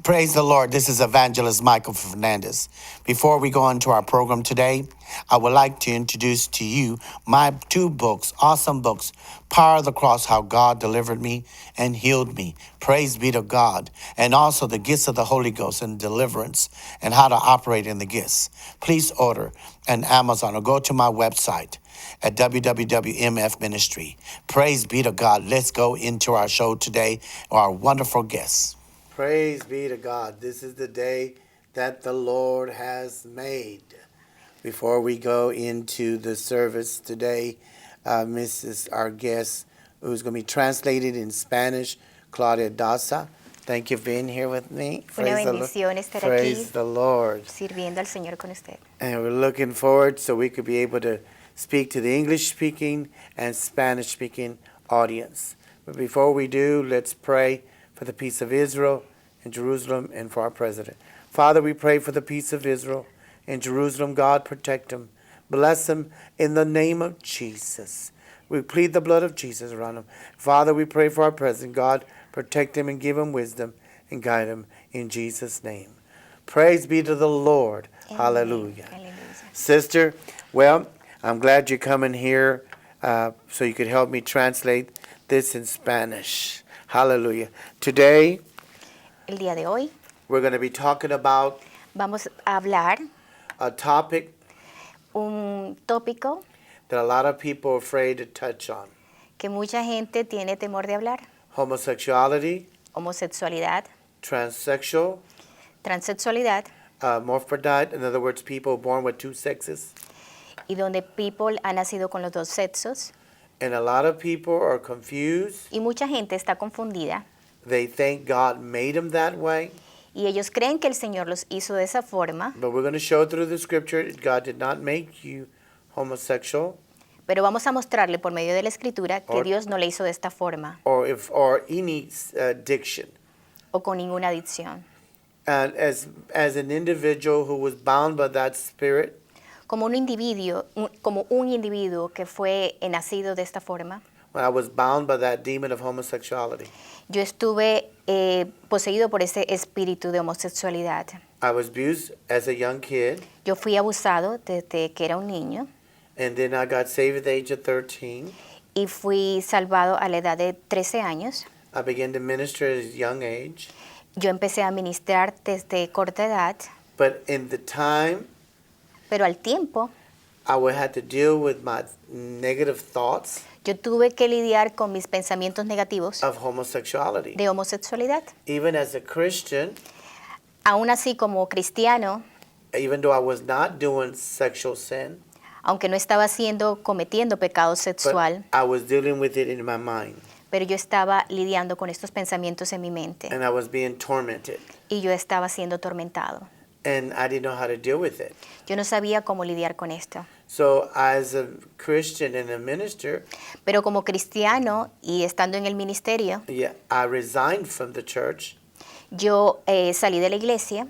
Praise the Lord. This is Evangelist Michael Fernandez. Before we go into our program today, I would like to introduce to you my two books, awesome books, Power of the Cross, How God Delivered Me and Healed Me. Praise be to God. And also the Gifts of the Holy Ghost and Deliverance and how to operate in the gifts. Please order on Amazon or go to my website at www.mf Ministry. Praise be to God. Let's go into our show today, our wonderful guests. Praise be to God. This is the day that the Lord has made. Before we go into the service today, our guest, who's going to be translated in Spanish, Claudia Daza. Thank you for being here with me. Una bendición estar Praise aquí the Lord. sirviendo al Señor con usted. And we're looking forward so we could be able to speak to the English-speaking and Spanish-speaking audience. But before we do, let's pray for the peace of Israel and Jerusalem and for our president. Father, we pray for the peace of Israel and Jerusalem. God, protect them. Bless them in the name of Jesus. We plead the blood of Jesus around them. Father, we pray for our president. God, protect him and give him wisdom and guide him in Jesus' name. Praise be to the Lord. Amen. Hallelujah. Hallelujah. Sister, well, I'm glad you're coming here so you could help me translate this in Spanish. Hallelujah. Today, El día de hoy we're going to be talking about vamos a hablar a topic un tópico that a lot of people are afraid to touch on. que mucha gente tiene temor de hablar: Homosexuality, homosexualidad, transsexual, transexualidad, hermaphrodite, in other words, people born with two sexes. y donde people ha nacido con los dos sexos. And a lot of people are confused. Y mucha gente está confundida They think God made them that way. y ellos creen que el Señor los hizo de esa forma, But we're going to show through the scripture that God did not make you homosexual pero vamos a mostrarle por medio de la Escritura que Or- Dios no le hizo de esta forma or any addiction. o con ninguna adicción. And as an individual who was bound by that spirit, Como un individuo que fue nacido de esta forma, when I was bound by that demon of homosexuality, yo estuve poseído por ese espíritu de homosexualidad. I was abused as a young kid, Yo fui abusado desde que era un niño and then I got saved at the age of 13. y fui salvado a la edad de 13 años. I began to minister at a young age. Yo empecé a ministrar desde corta edad, But in the time, pero al tiempo I would have to deal with my negative thoughts yo tuve que lidiar con mis pensamientos negativos of homosexuality. de homosexualidad. Even as a Christian, Aún así, como cristiano, even though I was not doing sexual sin, aunque no estaba cometiendo pecado but sexual, I was dealing with it in my mind, pero yo estaba lidiando con estos pensamientos en mi mente and I was being tormented, y yo estaba siendo atormentado. and I didn't know how to deal with it. Yo no sabía cómo lidiar con esto. So as a Christian and a minister, Pero como cristiano y estando en el ministerio, yeah, I resigned from the church yo salí de la iglesia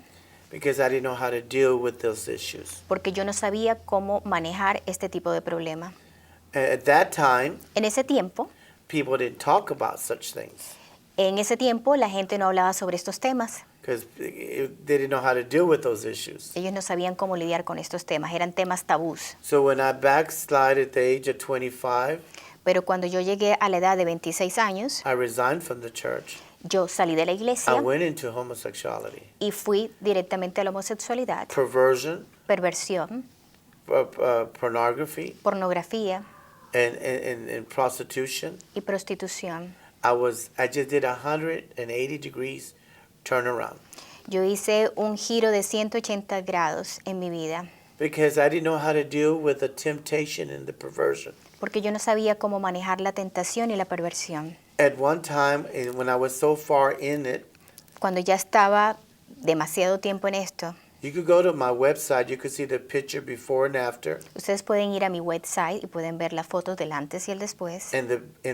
because I didn't know how to deal with those issues. porque yo no sabía cómo manejar este tipo de problema. At that time, En ese tiempo, people didn't talk about such things la gente no hablaba sobre estos temas. because they didn't know how to deal with those issues. Ellos no sabían cómo lidiar con estos temas, eran temas tabús. So when I backslid at the age of 25, Pero cuando yo llegué a la edad de 26 años, I resigned from the church. yo salí de la I iglesia went into homosexuality, y fui directamente a la homosexualidad, perversion, perversión, pornography, pornografía and prostitution. y prostitución. I just did a 180 degrees turnaround Yo hice un giro de 180 grados en mi vida because I didn't know how to deal with the temptation and the perversion. porque yo no sabía cómo manejar la tentación y la perversión. At one time, when I was so far in it, Cuando ya estaba demasiado tiempo en esto, you could go to my website, you could see the picture before and after, ustedes pueden ir a mi website y pueden ver las fotos del antes y el después in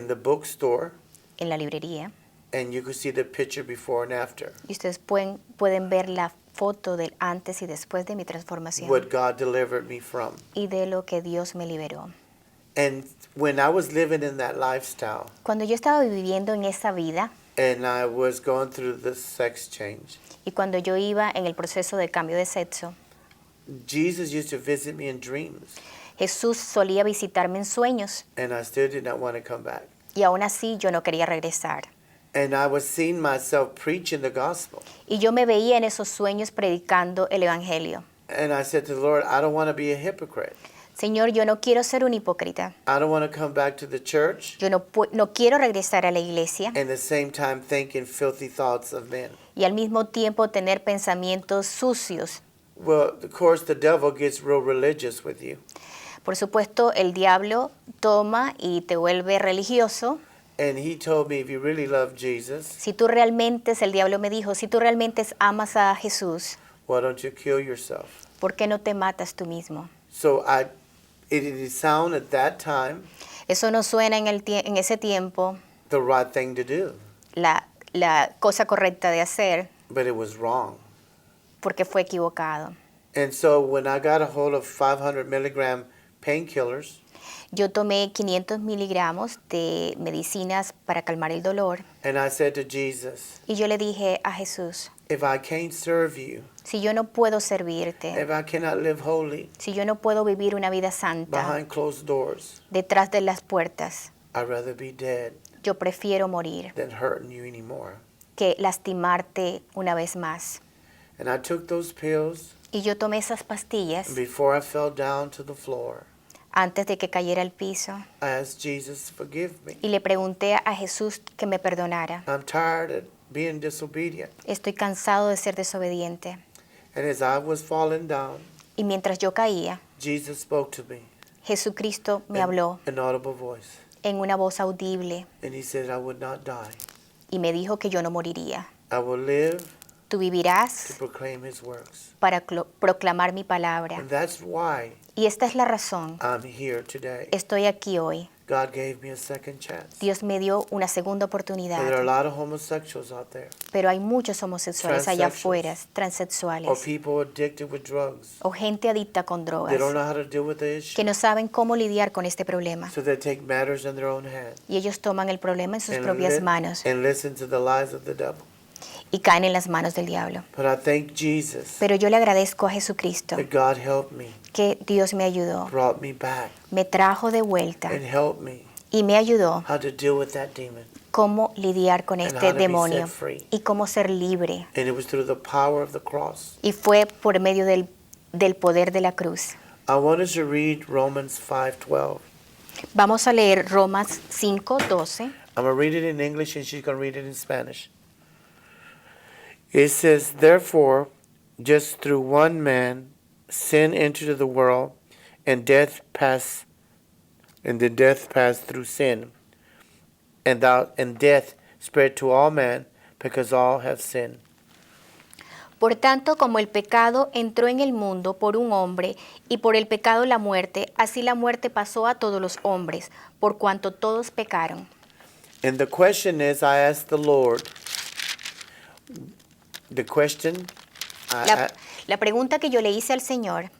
the bookstore, en la librería. and you could see the picture before and after. Y ustedes pueden ver la foto del antes y después de mi transformación What God delivered me from. y de lo que Dios me liberó. And when I was living in that lifestyle, Cuando yo estaba viviendo en esa vida, and I was going through the sex change. Y cuando yo iba en el proceso de cambio de sexo, Jesus used to visit me in dreams, Jesús solía visitarme en sueños and I still did not want to come back. y aún así yo no quería regresar. And I was seeing myself preaching the gospel. Y yo me veía en esos sueños predicando el Evangelio. And I said to the Lord, I don't want to be a hypocrite. Señor, yo no quiero ser un hipócrita. I don't want to come back to the church Yo no quiero regresar a la iglesia and at the same time thinking filthy thoughts of men. y al mismo tiempo tener pensamientos sucios. Well, of course, the devil gets real religious with you. Por supuesto, el diablo toma y te vuelve religioso. And he told me, if you really love Jesus, Si tú realmente, el diablo me dijo, si tú realmente amas a Jesús, why don't you kill yourself? ¿por qué no te matas tú mismo? So it did sound at that time Eso no suena en ese tiempo the right thing to do, la cosa correcta de hacer, but it was wrong. porque fue equivocado. And so when I got a hold of 500 milligram painkillers, Yo tomé 500 miligramos de medicinas para calmar el dolor and I said to Jesus, y yo le dije a Jesús, if I can't serve you, si yo no puedo servirte, if I cannot live holy si yo no puedo vivir una vida santa behind closed doors, detrás de las puertas, I'd rather be dead yo prefiero morir than hurting you anymore. que lastimarte una vez más. And I took those pills, Y yo tomé esas pastillas and before I fell down to the floor, antes de que cayera al piso I asked Jesus to forgive me. y le pregunté a Jesús que me perdonara. I'm tired of being disobedient. Estoy cansado de ser desobediente. And as I was falling down, Y mientras yo caía, Jesus spoke to me Jesucristo me in habló an audible voice. en una voz audible And he said, I would not die. y me dijo que yo no moriría. I will live Tú to vivirás proclaim his works. para proclamar mi palabra. And that's why Y esta es la razón. I'm here today. Estoy aquí hoy. God gave me a second chance. Dios me dio una segunda And there are a oportunidad. lot of homosexuals out there, Pero hay muchos homosexuales allá Transsexuals. afuera, or transexuales, people addicted with drugs. o gente adicta con They drogas, don't know how to deal with the issue. que no saben cómo lidiar con este problema. So they take matters in their own hands Y ellos toman el problema en sus and, propias manos and listen to the lies of the devil. y caen en las manos del diablo. But I thank Jesus Pero yo le agradezco a Jesucristo that God helped me, que Dios me ayudó, brought me back, me trajo de vuelta and helped me y me ayudó how to deal with that demon. cómo lidiar con And how este to be demonio set free. y cómo ser libre. And it was through the power of the cross. Y fue por medio del poder de la cruz. I want us to read Romans 5:12. Vamos a leer Romas 5:12. I'm going to read it in English and she's going to read it in Spanish. It says, therefore, just through one man, sin entered the world, and the death passed through sin. And death spread to all men, because all have sinned. Por tanto, como el pecado entró en el mundo por un hombre, y por el pecado la muerte, así la muerte pasó a todos los hombres, por cuanto todos pecaron. And the question is, I asked the Lord, the question, La pregunta que yo le hice al Señor,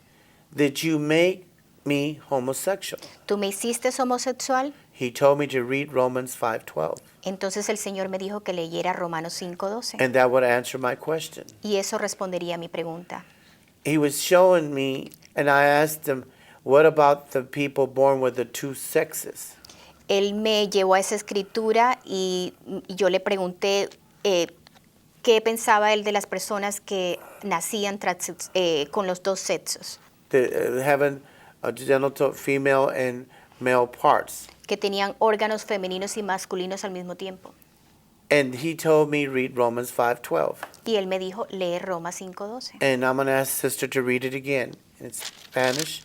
did you make me homosexual? ¿tú me hiciste homosexual? He told me to read Romans 5:12, Entonces el Señor me dijo que leyera Romanos 5:12, and that would answer my question. y eso respondería a mi pregunta. He was showing me, and I asked him, what about the people born with the two sexes? Él me llevó a esa escritura y yo le pregunté qué pensaba él de las personas que nacían con los dos sexos, Having a genital female and male parts. que tenían órganos femeninos y masculinos al mismo tiempo. And he told me read Romans 5:12. Y él me dijo, lee Roma 5:12. And I'm going to ask sister to read it again in Spanish.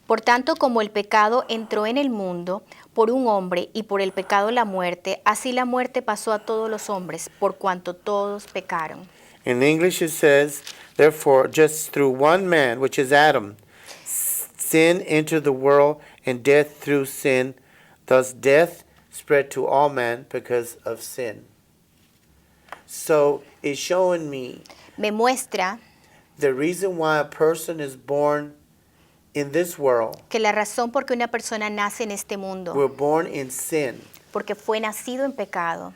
Por tanto, como el pecado entró en el mundo por un hombre y por el pecado la muerte, así la muerte pasó a todos los hombres, por cuanto todos pecaron. In English it says, therefore, just through one man, which is Adam, sin entered the world, and death through sin. Thus death spread to all men because of sin. So it's showing me Me muestra the reason why a person is born in this world. que la razón por que una persona nace en este mundo, We're born in sin. porque fue nacido en pecado.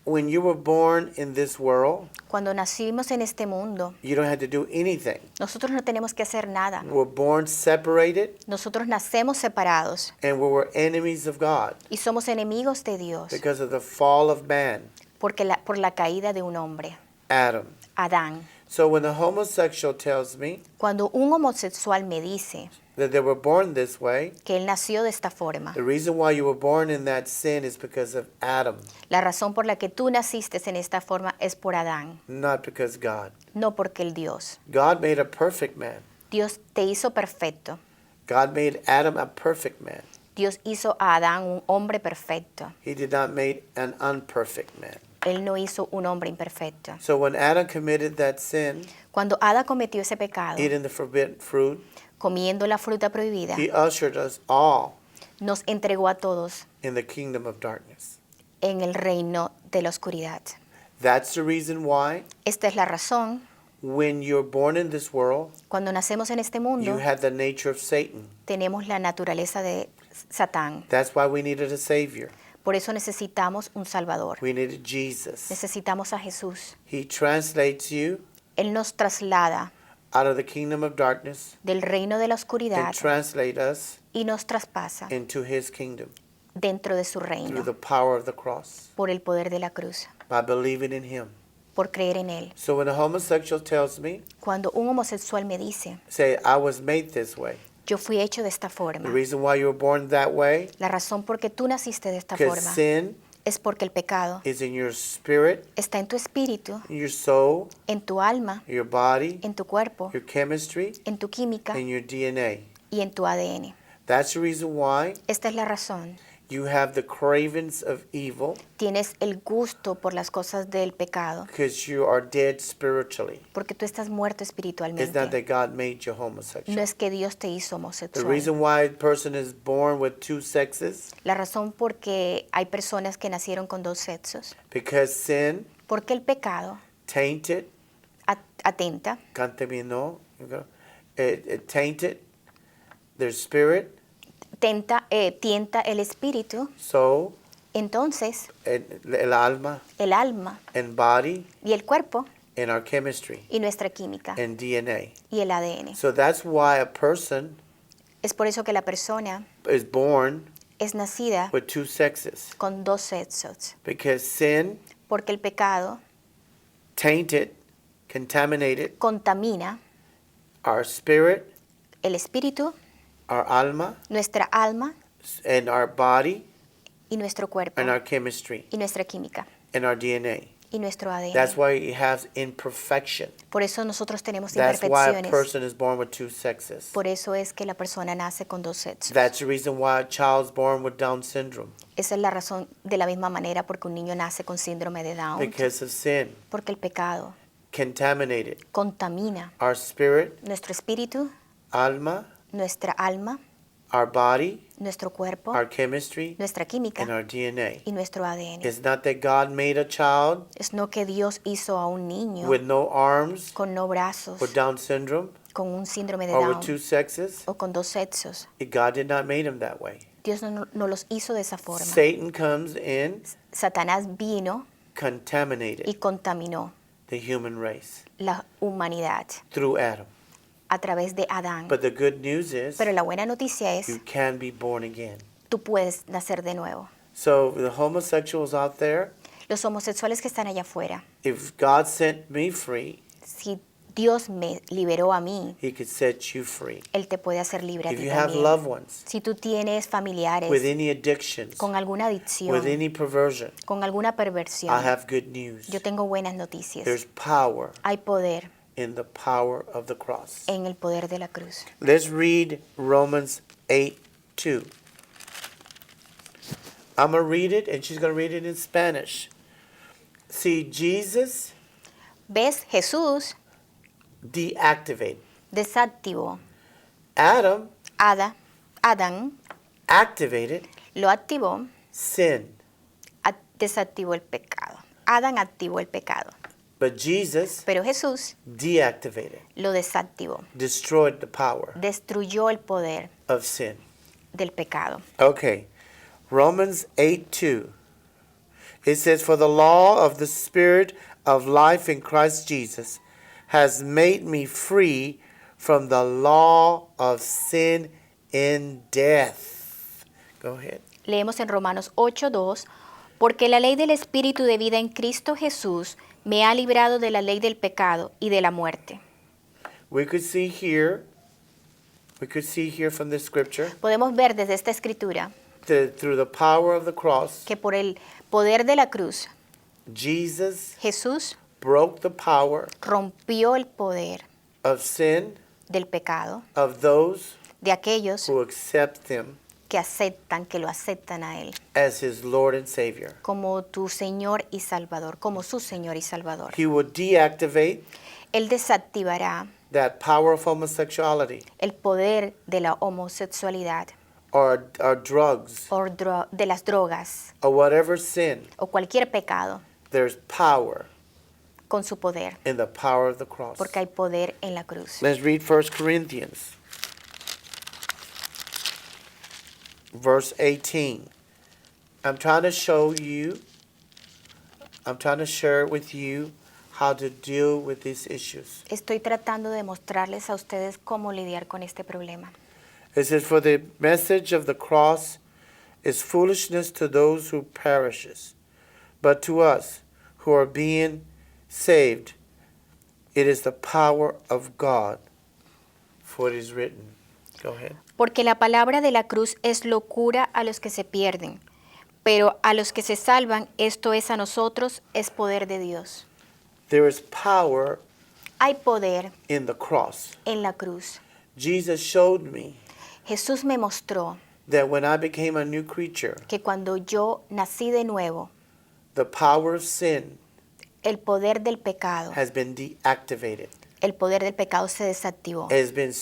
When you were born in this world, Cuando nacimos en este mundo, you don't have to do anything. nosotros no tenemos que hacer nada. We were born separated, Nosotros nacemos separados and we were enemies of God y somos enemigos de Dios because of the fall of man, por la caída de un hombre, Adam. Adán. So when a homosexual tells me Cuando un homosexual me dice that they were born this way, que él nació de esta forma, the reason why you were born in that sin is because of Adam, la razón por la que tú naciste en esta forma es por Adán, not because God. no porque el Dios. God made a perfect man. Dios te hizo perfecto. God made Adam a perfect man. Dios hizo a Adán un hombre perfecto. He did not make an unperfect man. Él no hizo un hombre imperfecto. So when Adam committed that sin, Cuando Adán cometió ese pecado, eating the forbidden fruit, comiendo la fruta prohibida, he ushered us all nos entregó a todos in the kingdom of darkness. en el reino de la oscuridad. That's the reason why Esta es la razón. when you're born in this world, Cuando nacemos en este you mundo, have the nature of Satan. tenemos la naturaleza de Satán. That's why we needed a savior. Por eso necesitamos un Salvador. We needed Jesus. Necesitamos a Jesús. He translates you Él nos traslada out of the kingdom of darkness del reino de la oscuridad and translate us y nos traspasa into his kingdom dentro de su through reino the power of the cross por el poder de la cruz, by believing in him. por creer en Él. So when a homosexual tells me, Cuando un homosexual me dice, say, I was made this way. yo fui hecho de esta The forma, reason why you were born that way, la razón por qué tú naciste de esta because forma sin es porque el pecado is in your spirit, está en tu espíritu, in your soul, en tu alma, your body, en tu cuerpo, your chemistry, en tu química and your DNA. y en tu ADN. That's the reason why Esta es la razón. you have the cravings of evil, Tienes el gusto por las cosas del pecado, because you are dead spiritually. porque tú estás muerto It's not espiritualmente. that God made you No homosexual. es que Dios te hizo The homosexual. reason why a person is born with two sexes, La razón por qué hay personas que nacieron con dos sexos, because sin porque el pecado tainted, atenta, contaminó, it tainted their spirit, tienta el espíritu, soul, entonces el alma, el alma and body, y el cuerpo and our chemistry, y nuestra química and DNA. y el ADN. So that's why a person Es por eso que la persona is born es nacida with two sexes, con dos sexos, because sin porque el pecado tainted, contaminated contamina our spirit, el espíritu, our alma, nuestra alma and our body, y nuestro cuerpo and our chemistry, y nuestra química and our DNA. y nuestro That's ADN. why it has imperfection. Por eso nosotros tenemos That's why a imperfecciones. person is born with two sexes. Por eso es que la persona nace con dos sexos. That's the reason why a child's born with Down syndrome, Esa es la razón de la misma manera porque un niño nace con síndrome de Down. because of sin Porque el pecado contaminated contamina our spirit, nuestro espíritu, alma, nuestra alma, our body, nuestro cuerpo, our chemistry, nuestra and química our DNA. y nuestro ADN. It's not that God made a child Es no que Dios hizo a un niño with no arms, con no brazos, with Down syndrome, con un síndrome de or with two Down sexes. o con dos sexos. God did not make him that way. Dios no los hizo de esa forma. Satan comes in, Satanás vino y contaminated contaminó the human race la humanidad through Adam. a través de Adán. But the good news is Pero la buena noticia you es, can be born again. tú puedes nacer de nuevo. So the homosexuals out there, Los homosexuales que están allá afuera, if God set me free, si Dios me liberó a mí, he could set you free. Él te puede hacer libre a If ti you have también. loved ones Si tú tienes familiares with any addictions, con alguna with adicción, any perversion, con alguna I perversión, have good news. yo tengo buenas noticias. There's power Hay poder in the power of the cross. en el poder de la cruz. Let's read Romans 8:2. I'm going to read it, and she's going to read it in Spanish. See, Jesus ¿Ves? Jesús deactivated. desactivó. Adam Adán activated lo activó, sin. desactivó el pecado. Adán activó el pecado, But Jesus pero Jesús deactivated, lo desactivó. destroyed the power Destruyó el poder of sin. del pecado. Okay. Romans 8:2. It says, "For the law of the Spirit of life in Christ Jesus has made me free from the law of sin and death." Go ahead. Leemos en Romanos 8:2, porque la ley del Espíritu de vida en Cristo Jesús me ha librado de la ley del pecado y de la muerte. We could see here from this scripture Podemos ver desde esta escritura that through the power of the cross, que por el poder de la cruz, Jesus Jesús broke the power rompió el poder of sin del pecado of those de aquellos who accept him que lo aceptan a Él as his Lord and Savior. como tu Señor y Salvador, como su Señor y Salvador. He will deactivate Él desactivará that power of homosexuality el poder de la homosexualidad or drugs o de las drogas or whatever sin. o cualquier pecado There's power con su poder, in the power of the cross. porque hay poder en la cruz. Let's read 1 Corinthians, verse 18. I'm trying to share with you how to deal with these issues. Estoy tratando de mostrarles a ustedes cómo lidiar con este problema. It says, "For the message of the cross is foolishness to those who perishes, but to us who are being saved, it is the power of God, for it is written." Go ahead. Porque la palabra de la cruz es locura a los que se pierden, pero a los que se salvan, esto es a nosotros, es poder de Dios. There is power Hay poder in the cross. en la cruz. Jesus showed me Jesús me mostró that when I became a new creature, que cuando yo nací de nuevo, the power of sin el poder del pecado, has been deactivated, el poder del pecado se desactivó, has been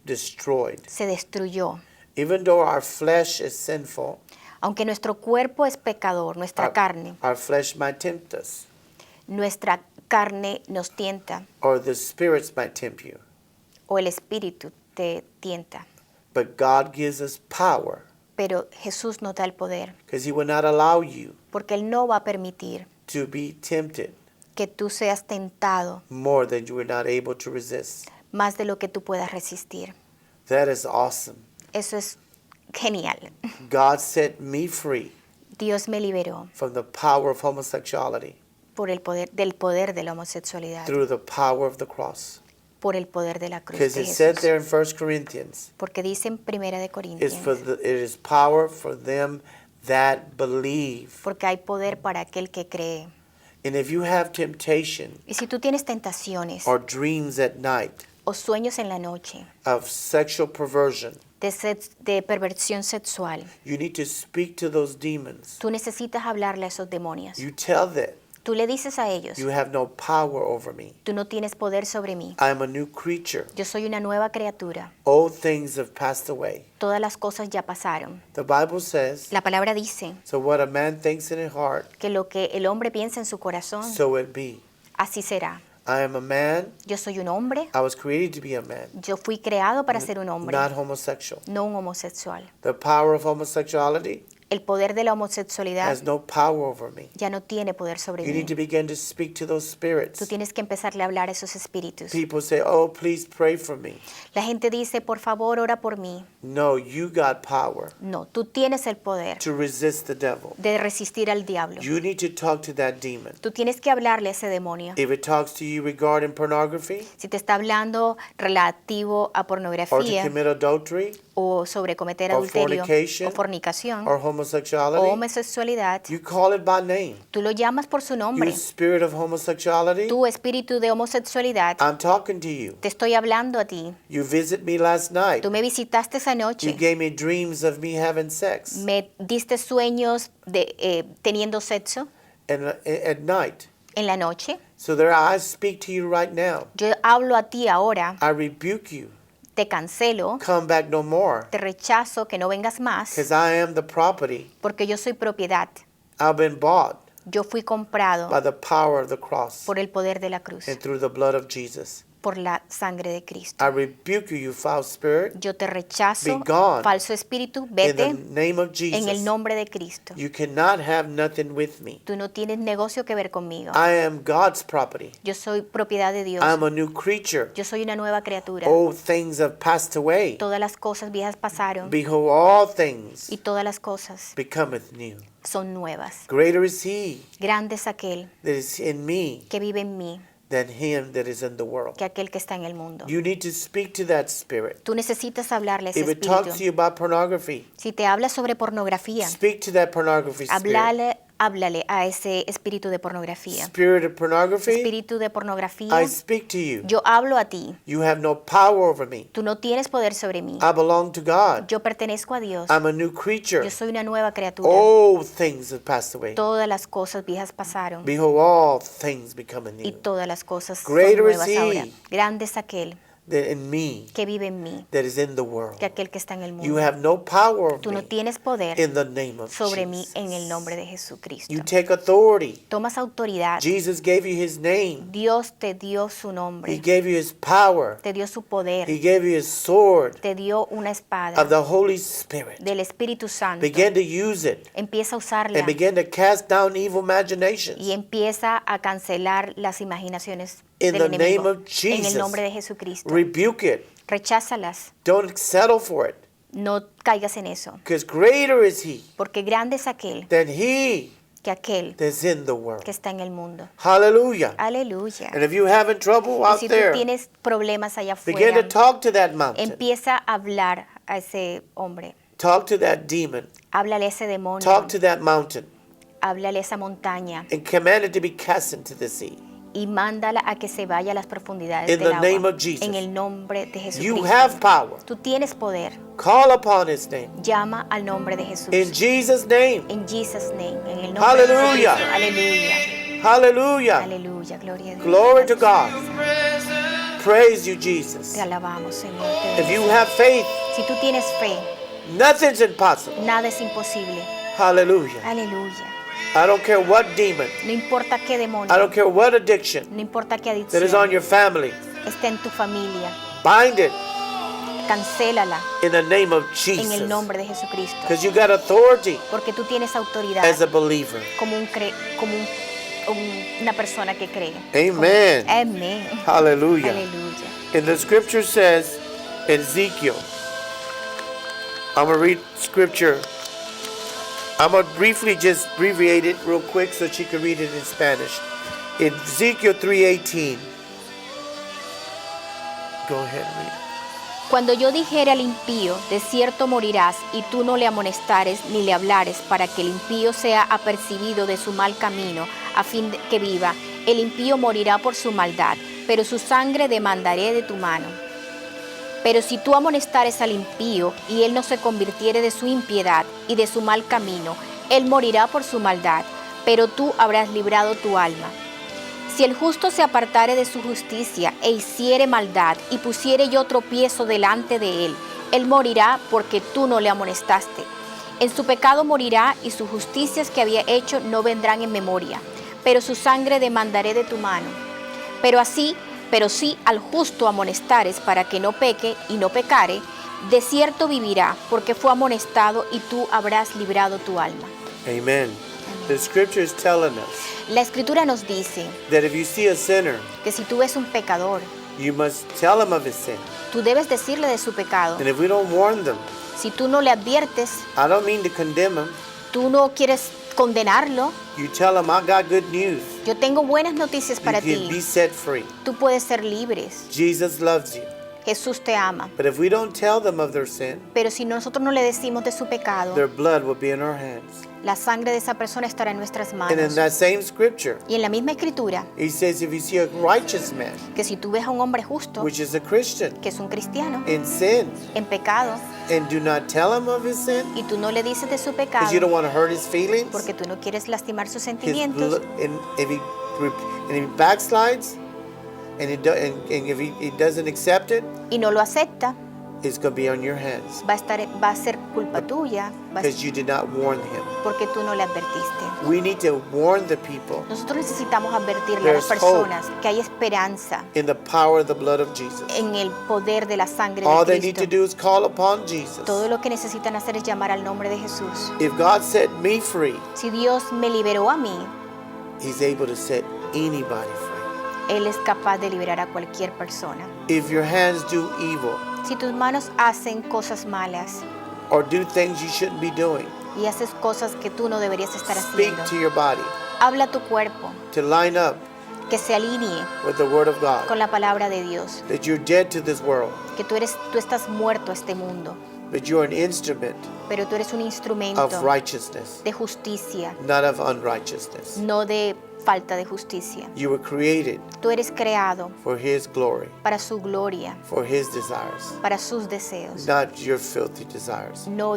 destroyed. se destruyó. Even though our flesh is sinful, Aunque nuestro cuerpo es pecador, nuestra carne, our flesh might tempt us, nuestra carne nos tienta or the spirits might tempt you. o el espíritu te tienta. But God gives us power Pero Jesús nos da el poder, because He will not allow you porque Él no va a permitir to be tempted que tú seas tentado more than you are not able to resist. más de lo que tú puedas resistir. That is awesome. Eso es genial. God set me free Dios me liberó from the power of homosexuality por el poder de la homosexualidad, through the power of the cross. por el poder de la cruz Because de it said Jesús. there in 1 Corinthians, Porque dice en Primera de it Corintios, is power for them that believe. porque hay poder para aquel que cree. And if you have temptation Y si tú tienes tentaciones or dreams at night o sueños en la noche of sexual perversion, de perversión sexual, you need to speak to those demons. tú necesitas hablarle a esos demonios. You tell them, Tú le dices a ellos, you have no power over me. tú no tienes poder sobre mí. I am a new creature. Yo soy una nueva criatura. Old things have passed away. Todas las cosas ya pasaron. The Bible says, La palabra dice so what a man thinks in his heart, que lo que el hombre piensa en su corazón, so it be. así será. I am a man. Yo soy un hombre. I was created to be a man, Yo fui creado para ser un hombre, not homosexual. no un homosexual. The power of homosexuality El poder de la homosexualidad has no power over me. ya no tiene poder sobre You mí. need to begin to speak to those spirits. Tú tienes que empezarle a hablar a esos espíritus. People say, oh, please pray for me. La gente dice, por favor, ora por mí. No, you got power No, tú tienes el poder to resist the devil. de resistir al diablo. You need to talk to that demon. Tú tienes que hablarle a ese demonio. If it talks to you regarding pornography Si te está hablando relativo a or to pornografía commit adultery o sobre cometer or adulterio fornication o fornicación or o homosexuality, homosexualidad, you call it by name. tú lo llamas por su You nombre. spirit of homosexuality, Tu espíritu de homosexualidad, I'm talking to you. te estoy hablando a ti. You visit me last night. Tú me visitaste esa You noche. gave me dreams of me having sex Me diste sueños de teniendo sexo and at night. en la noche. So there I speak to you right now. Yo hablo a ti ahora, I rebuke you. te cancelo, Come back no more. te rechazo, que no vengas más, Because I am the property. porque yo soy propiedad. I've been bought Yo fui comprado by the power of the cross por el poder de la cruz and through the blood of Jesus. por la sangre de Cristo. I rebuke you, you foul spirit. Yo te rechazo, Be gone. falso espíritu, In the vete name of en el Jesus. nombre de Cristo. You cannot have nothing with me. Tú no tienes negocio que ver conmigo. I am God's property. Yo soy propiedad de Dios. I'm a new creature. Yo soy una nueva criatura. Old things have passed away. Todas las cosas viejas pasaron Behold, all things y todas las cosas becometh new. son nuevas. Greater is he Grande es aquel that is in me que vive en mí than him that is in the world. que aquel que está en el mundo. You need to speak to that spirit. Tú necesitas hablarle a ese If it talks to espíritu. you about pornography, Si te habla sobre pornografía, speak to that pornography spirit. háblale a ese espíritu de pornografía. Spirit of pornography, Espíritu de pornografía, I speak to you. yo hablo a ti. You have no power over me. Tú no tienes poder sobre mí. I belong to God. Yo pertenezco a Dios. I'm a new creature. Yo soy una nueva criatura. Old things have passed away. Todas las cosas viejas pasaron Behold, all things become y new. todas las cosas son Greater is nuevas he ahora. Grande es aquel That in me que vive en mí that is in the world. que aquel que está en el You mundo. have no power over Tú no me tienes poder in the name of sobre mí Jesus. en el nombre de Jesucristo. You take authority. Tomas autoridad. Jesus gave you his name. Dios te dio su He nombre, gave you his power. te dio su poder, He gave you his sword te dio una of espada the Holy Spirit. del Espíritu Santo. Begin to use it Empieza a usarla and begin to cast down evil imaginations. y empieza a cancelar las imaginaciones In del the enemigo. name of En el Jesus. nombre de Jesucristo. Rebuke it. Recházalas. Don't settle for it. No caigas en eso. Because greater is he Porque grande es aquel than he que aquel that's in the world. que está en el mundo. Hallelujah. Aleluya. And if you having trouble Y out si tú there, tienes problemas allá begin to afuera, talk to that mountain. empieza a hablar a ese hombre. Talk to that demon. Háblale a ese demonio. Talk to that mountain. Háblale a esa montaña And command it to be cast into the sea. y mándala a que se vaya a las profundidades In del the agua. name of Jesus. En el nombre de You Jesucristo. have power. Tú tienes poder. Call upon his name. Llama al nombre de Jesús. In Jesus' name. En Jesus name, en el nombre Hallelujah. de Jesucristo. Aleluya. Hallelujah. Aleluya. Gloria a Dios. Glory to God. Praise you, Jesus. Te alabamos, Señor. Te If you bendecimos. have faith, Si tú tienes fe, nothing's impossible. nada es imposible. Hallelujah. Aleluya. I don't care what demon, No importa qué demonio, I don't care what addiction no importa qué that is on adicción your family. esté en tu familia, Bind it cancélala in the name of en el Jesus. nombre de Jesucristo. Because you got authority Porque tú tienes autoridad as a believer. como una persona que cree. Amen. Amén. Hallelujah. Aleluya. And the scripture says in Ezekiel, I'm going to read scripture. I'm going to briefly just abbreviate it real quick so she can read it in Spanish. In Ezekiel 3:18. Go ahead and read it. Cuando yo dijere al impío, de cierto morirás, y tú no le amonestares ni le hablares, para que el impío sea apercibido de su mal camino, a fin de que viva, el impío morirá por su maldad, pero su sangre demandaré de tu mano. Pero si tú amonestares al impío, y él no se convirtiere de su impiedad y de su mal camino, él morirá por su maldad, pero tú habrás librado tu alma. Si el justo se apartare de su justicia e hiciere maldad y pusiere yo tropiezo delante de él, él morirá porque tú no le amonestaste. En su pecado morirá y sus justicias que había hecho no vendrán en memoria, pero su sangre demandaré de tu mano. Pero si al justo amonestares para que no peque y no pecare, de cierto vivirá porque fue amonestado y tú habrás librado tu alma. Amen. The scripture is telling us La Escritura nos dice that if you see a sinner, que si tú ves un pecador, you must tell him of his sin. tú debes decirle de su pecado. And if we don't warn them, Si tú no le adviertes, I don't mean to condemn them. tú no quieres condenarlo, You tell them, I got good news. yo tengo buenas noticias para You can be ti. set free. Tú puedes ser libres. Jesus loves you. Jesús te ama. But if we don't tell them of their sin, Pero si nosotros no le decimos de su pecado, their blood will be in our hands. la sangre de esa persona estará en nuestras And in manos. that same scripture, Y en la misma Escritura, he says, if you see a righteous man, que si tú ves a un hombre justo, which is a Christian, que es un cristiano, in sin, en pecado, and do not tell him of his sin, y tú no le dices de su because you don't pecado, want to hurt his feelings, porque tú no quieres lastimar sus his sentimientos, and if he backslides, and if he doesn't accept it, y no lo acepta, is going to be on your hands va a ser culpa tuya because you did not warn him. porque tú no le advertiste. We need to warn the people Nosotros necesitamos advertirle a las There's hope. personas que hay esperanza in the power of the blood of Jesus. en el poder de la sangre All de they need to Cristo. do is call upon Jesus. Todo lo que necesitan hacer es llamar al nombre de Jesús. If God set me free, Si Dios me liberó a mí, he's able to set anybody free. Él es capaz de liberar a cualquier persona. If your hands do evil Si tus manos hacen cosas malas or do things you shouldn't be doing, y haces cosas que tú no deberías estar speak haciendo, to your body habla a tu cuerpo to line up que se alinee with the word of God. con la palabra de Dios, That you're dead to this world, que tú estás muerto a este mundo, but you're an instrument pero tú eres un instrumento of righteousness, de justicia, not of unrighteousness. no de falta de justicia. You were created Tú eres creado for his glory, para su gloria, for his desires, para sus deseos, not your filthy desires. no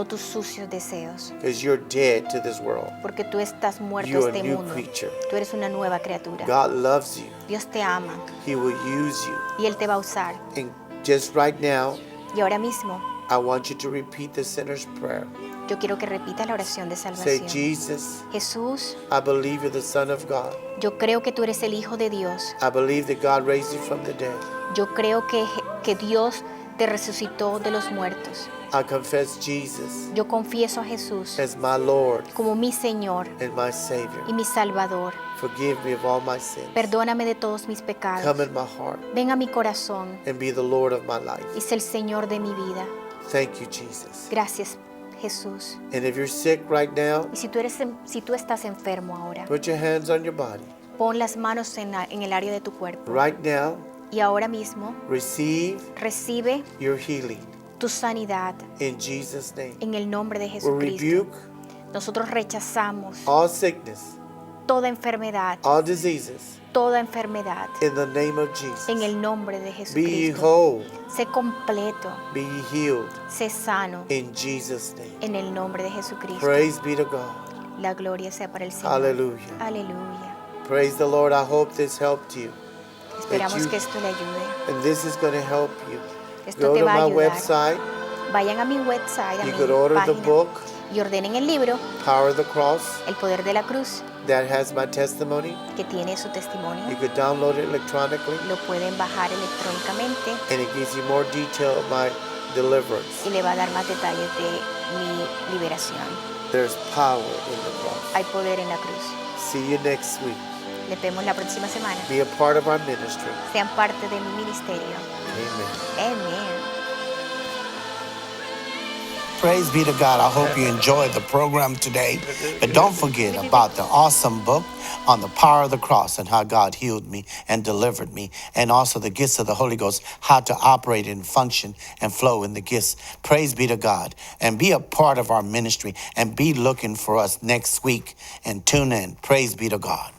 tus sucios deseos, Because you're dead to this world. porque tú estás muerto a You're a este new mundo. creature. Tú eres una nueva criatura. God loves you. Dios te ama He will use you. y Él te va a usar. And just right now, Y ahora mismo I want you to repeat the sinner's prayer. yo quiero que repitas la oración de Say, salvación. Jesus, Jesús, I believe you're the Son of God. yo creo que tú eres el Hijo de Dios. I believe that God raised you from the dead. Yo creo que Dios te resucitó de los muertos. I confess Jesus Yo confieso a Jesús as my Lord como mi Señor and my Savior. y mi Salvador. Forgive me of all my sins. Perdóname de todos mis Come pecados. in my heart Ven a mi corazón and be the Lord of my life. y sé el Señor de mi vida. Thank you, Jesus. Gracias, Jesús. And if you're sick right now, Y si tú estás enfermo ahora, put your hands on your body. pon las manos en el área de tu cuerpo. Right now, Y ahora mismo receive recibe your healing tu sanidad in Jesus' name. en el nombre de We Jesucristo. rebuke Nosotros rechazamos all sickness, toda enfermedad, all diseases toda enfermedad in the name of en Jesus. el nombre de Be ye Jesucristo. whole, Sé completo, be ye healed sé sano in Jesus' name. en el nombre de Jesucristo. Praise be to God. La gloria sea para el Señor. Hallelujah. Aleluya. Praise the Lord. I hope this helped you. Esperamos you- que esto le ayude. And this is going to help you. Esto Go te to va a my ayudar. website. Vayan a mi website, a You mi could order the página, book, y ordenen el libro, Power of the Cross, El Poder de la Cruz, that has my testimony. que tiene su testimonio. You could download it electronically, Lo pueden bajar electrónicamente and it gives you more detail of my deliverance. y le va a dar más detalles de mi liberación. There's power in the cross. Hay poder en la cruz. See you next week. Les vemos la próxima semana. Be a part of our ministry. Sean parte de mi ministerio. Amen. Amén. Praise be to God. I hope you enjoyed the program today. But don't forget about the awesome book on the power of the cross and how God healed me and delivered me. And also the gifts of the Holy Ghost, how to operate and function and flow in the gifts. Praise be to God. And be a part of our ministry and be looking for us next week and tune in. Praise be to God.